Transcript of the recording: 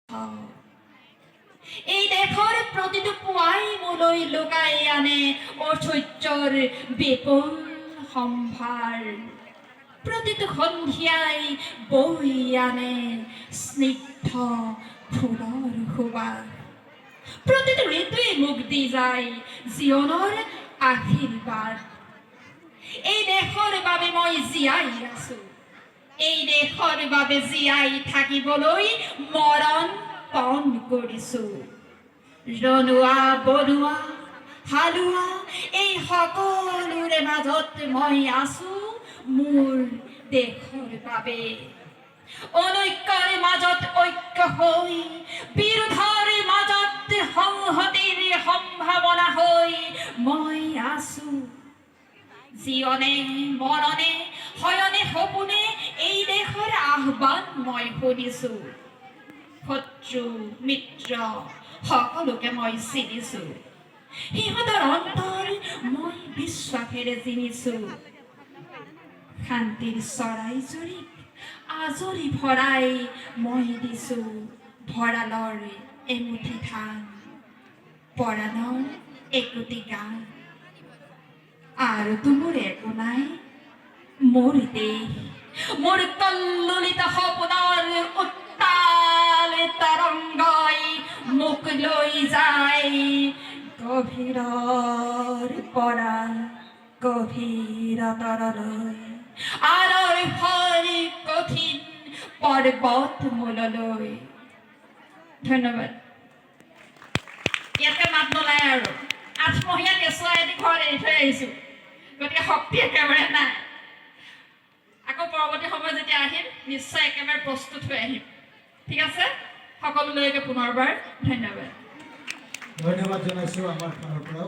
এই দেশৰ প্ৰতিটো পুৱাই মোলৈ লগাই আনে ঐশ্বৰ্যৰ বিপুল সম্ভাৰ প্ৰতিটো সন্ধিয়াই বৈ আনে স্নিগ্ধ ফুলৰ সুবাস প্ৰতিটো ঋতুৱে মোক দি যায় জীৱনৰ আশীৰ্বাদ এই দেশৰ বাবে মই জীয়াই আছো এই দেশৰ বাবে জীয়াই থাকিবলৈ মৰণ পণ কৰিছো ৰনুৱা বনুৱা হালুৱা এই সকলোৰে মাজত মই আছো মোৰ দেশৰ বাবে অনৈক্যৰ মাজত ঐক্য হৈ বিৰোধৰ মাজত সংহতিৰ সম্ভাৱনা হৈ মই আছো জীবনে মৰণে হয়নে সপোনে এই দেশৰ আহ্বান মই শুনিছো শত্ৰু মিত্ৰ সকলোকে মই চিনিছো সিহঁতৰ অন্তৰ মই বিশ্বাসেৰে চিনিছো শান্তিৰ চৰাইজনীক আজৰি ভৰাই মই দিছো ভঁৰালৰ এমুঠি ধান পৰাণৰ একোটি গান আৰু মোৰ একো নাই মোৰ দেশ মোৰ কল্লোলিত সপোনৰ উত্তাল তৰংগই মোক লৈ যায় গভীৰৰ পৰা গভীৰতৰলৈ আৰৰ ভৰি কঠিন পৰ্বত মূললৈ ধন্যবাদ ইয়াতে মাত নোলায় আৰু আঠমহীয়া কেঁচুৱা এটি ঘৰত এৰি থৈ আহিছোঁ গতিকে শক্তি একেবাৰে নাই আকৌ পৰৱৰ্তী সময়ত যেতিয়া আহিম নিশ্চয় একেবাৰে প্ৰস্তুত হৈ আহিম ঠিক আছে সকলোলৈকে পুনৰবাৰ ধন্যবাদ ধন্যবাদ জনাইছোঁ আমাৰ ফালৰ পৰাও